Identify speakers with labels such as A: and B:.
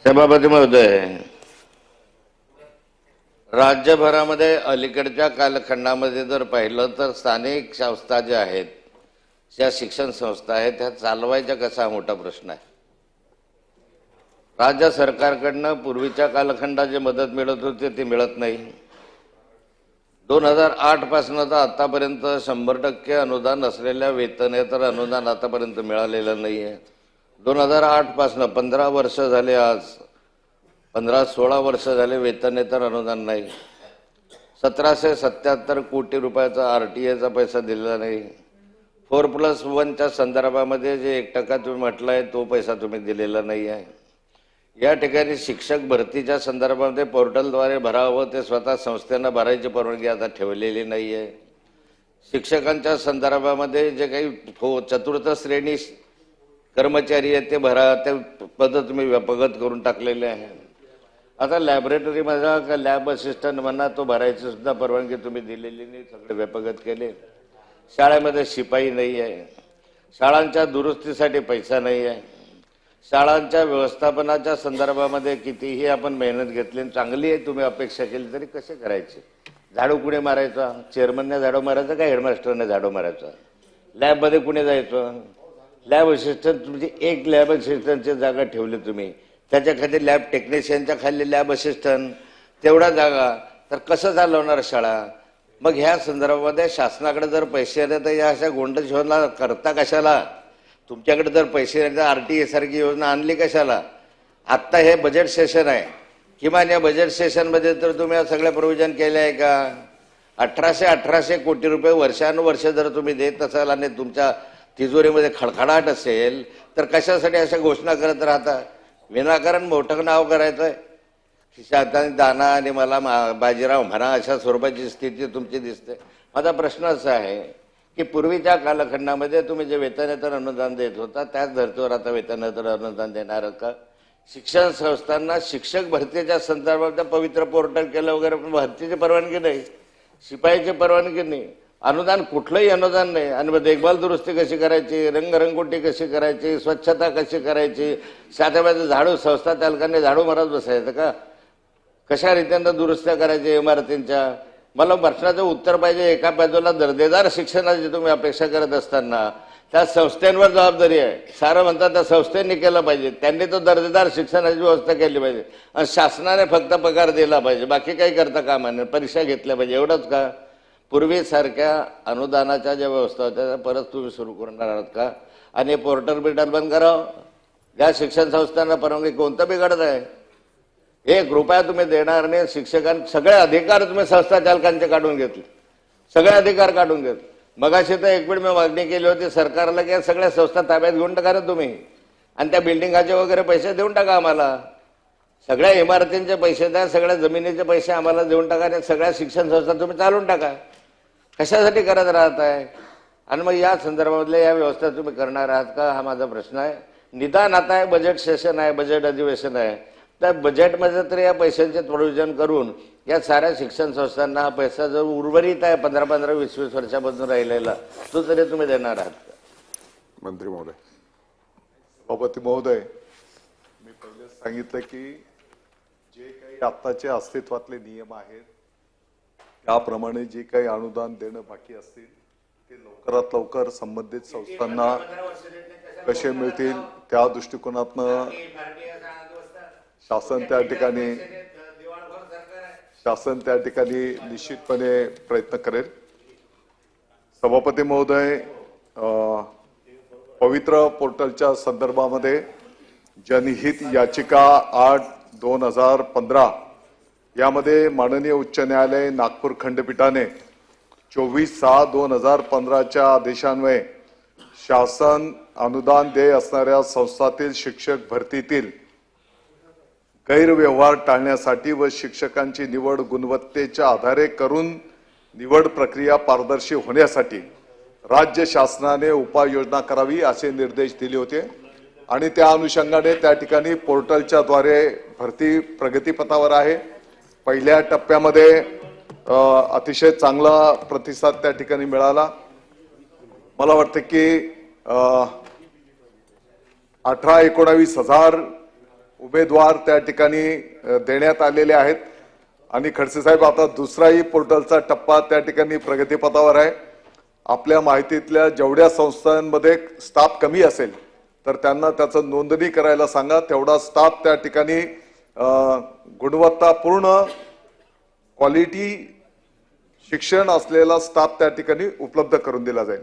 A: सभापती महोदय, राज्यभरामध्ये अलीकडच्या कालखंडामध्ये जर पाहिलं तर स्थानिक संस्था ज्या आहेत, ज्या शिक्षण संस्था आहेत, त्या चालवायच्या कसा हा मोठा प्रश्न आहे। राज्य सरकारकडनं पूर्वीच्या कालखंडात जे मदत मिळत होती ते मिळत नाही। 2008 पासून तर आतापर्यंत 100% अनुदान असलेल्या वेतनेतर अनुदान आतापर्यंत मिळालेलं नाही आहे। 2008 पासून 15 वर्ष झाले, आज 15-16 वर्ष झाले वेतनेतर अनुदान नाही। 1777 कोटी रुपयाचा RTIचा पैसा दिलेला नाही। 4+1च्या संदर्भामध्ये जे 1% तुम्ही म्हटलंय तो पैसा तुम्ही दिलेला नाही आहे। या ठिकाणी शिक्षक भरतीच्या संदर्भामध्ये पोर्टलद्वारे भरावं ते स्वतः संस्थेनं भरायची परवानगी आता ठेवलेली नाही आहे। शिक्षकांच्या संदर्भामध्ये जे काही चतुर्थ श्रेणी कर्मचारी आहेत ते भरा, ते पद तुम्ही व्यापक करून टाकलेले आहे। आता लॅबोरेटरी मध्ये लॅब असिस्टंट म्हणा तो भरायची सुद्धा परवानगी तुम्ही दिलेली नाही, सगळे व्यापक केले। शाळेमध्ये शिपाई नाही आहे, शाळांच्या दुरुस्तीसाठी पैसा नाही आहे, शाळांच्या व्यवस्थापनाच्या संदर्भामध्ये कितीही आपण मेहनत घेतली चांगली आहे तुम्ही अपेक्षा केली तरी कसे करायचे। झाडू कुणी मारायचा? चेअरमनने झाडू मारायचा का हेडमास्टरने झाडू मारायचा? लॅबमध्ये कुणी जायचं? लॅब असिस्टंट, तुमची एक लॅब असिस्टंटची जागा ठेवली तुम्ही, त्याच्या खाली लॅब टेक्निशियनच्या खाली लॅब असिस्टंट, तेवढा जागा, तर कसं चालवणार शाळा? मग ह्या संदर्भामध्ये शासनाकडे जर पैसे आले तर या अशा गोंडशोधला करता कशाला? तुमच्याकडे जर पैसे आले तर RTI सारखी योजना आणली कशाला? आत्ता हे बजेट सेशन आहे, किमान या बजेट सेशनमध्ये तर तुम्ही सगळं प्रोव्हिजन केलं आहे का? 1800 कोटी रुपये वर्षानुवर्ष जर तुम्ही देत असाल आणि तुमच्या तिजोरीमध्ये खडखडाट असेल तर कशासाठी अशा घोषणा करत राहता? विनाकारण मोठं नाव करायचंय, खिशात दाना आणि मला बाजीराव म्हणा अशा स्वरूपाची स्थिती तुमची दिसते। माझा प्रश्न असा आहे की पूर्वीच्या कालखंडामध्ये तुम्ही जे वेतनेतर अनुदान देत होता त्याच धर्तीवर आता वेतनेतर अनुदान देणार का? शिक्षण संस्थांना शिक्षक भरतीच्या संदर्भात पवित्र पोर्टल केलं वगैरे, पण भरतीची परवानगी नाही, शिपाईची परवानगी नाही, अनुदान कुठलंही अनुदान नाही। आणि मग देखभाल दुरुस्ती कशी करायची, रंगरंगोटी कशी करायची, स्वच्छता कशी करायची, साध्यामध्ये झाडू संस्था चालकांनी झाडू मारत बसायचं का? कशा रीतीनं दुरुस्त्या करायच्या इमारतींच्या? मला प्रश्नाचं उत्तर पाहिजे। एका बाजूला दर्जेदार शिक्षणाची तुम्ही अपेक्षा करत असताना त्या संस्थांवर जबाबदारी आहे, सारं म्हणतात त्या संस्थेने केलं पाहिजे, त्यांनी तो दर्जेदार शिक्षणाची व्यवस्था केली पाहिजे आणि शासनाने फक्त पगार दिला पाहिजे, बाकी काही करता कामा नये, परीक्षा घेतल्या पाहिजे, एवढंच का? पूर्वीसारख्या अनुदानाच्या ज्या व्यवस्था होत्या त्या परत तुम्ही सुरू करणार आहात का? आणि पोर्टल बंद करावं, ज्या शिक्षण संस्थांना परवानगी कोणतं बिघडत आहे? 1 रुपया तुम्ही देणार नाही। शिक्षकांचे सगळे अधिकार तुम्ही संस्था चालकांचे काढून घेतले, सगळे अधिकार काढून घेतले। मगाशी तर एक वेळ मी मागणी केली होती सरकारला की सगळ्या संस्था ताब्यात घेऊन टाका रे तुम्ही, आणि त्या बिल्डिंगाचे वगैरे पैसे देऊन टाका आम्हाला, सगळ्या इमारतींचे पैसे द्या, सगळ्या जमिनीचे पैसे आम्हाला देऊन टाका आणि सगळ्या शिक्षण संस्था तुम्ही चालवून टाका। कशासाठी करत राहत आहे? आणि मग या संदर्भातल्या या व्यवस्था तुम्ही करणार आहात का, हा माझा प्रश्न आहे। निदान आता आहे बजेट सेशन आहे, बजेट अधिवेशन आहे, त्या बजेटमध्ये तर या पैशांचे प्रोव्हिजन करून या साऱ्या शिक्षण संस्थांना हा पैसा जर उर्वरित आहे 15-15, 20-20 वर्षापासून राहिलेला तो तरी तुम्ही देणार आहात का?
B: मंत्री महोदय। सभापती महोदय, मी पहिले सांगितलं की जे काही आत्ताचे अस्तित्वातले नियम आहेत त्याप्रमाणे जे काही अनुदान देणं बाकी असतील ते लवकरात लवकर संबंधित संस्थांना कसे मिळतील त्या दृष्टिकोनातनं शासन त्या ठिकाणी निश्चितपणे प्रयत्न करेल। सभापती महोदय, पवित्र पोर्टलच्या संदर्भामध्ये जनहित याचिका 8/2015 यामध्ये माननीय उच्च न्यायालय नागपूर खंडपीठाने 24/6/2015च्या आदेशान्वये शासन अनुदान देय असणाऱ्या संस्थातील शिक्षक भरतीतील गैरव्यवहार टाळण्यासाठी व शिक्षकांची निवड गुणवत्तेच्या आधारे करून निवड प्रक्रिया पारदर्शी होण्यासाठी राज्य शासनाने उपाययोजना करावी असे निर्देश दिले होते आणि त्या अनुषंगाने त्या ठिकाणी पोर्टलच्या द्वारे भरती प्रगतीपथावर आहे। पहिल्या टप्प्यामध्ये अतिशय चांगला प्रतिसाद त्या ठिकाणी मिळाला। मला वाटतं की 18-19 हजार उमेदवार त्या ठिकाणी देण्यात आलेले आहेत आणि खडसे साहेब आता दुसराही पोर्टलचा टप्पा त्या ठिकाणी प्रगतीपथावर आहे. आपल्या माहितीतल्या जेवढ्या संस्थांमध्ये स्टाफ कमी असेल तर त्यांना त्याचं नोंदणी करायला सांगा. तेवढा स्टाफ त्या ठिकाणी गुणवत्तापूर्ण क्वालिटी शिक्षण असलेला स्टाफ त्या ठिकाणी उपलब्ध करून दिला जाईल.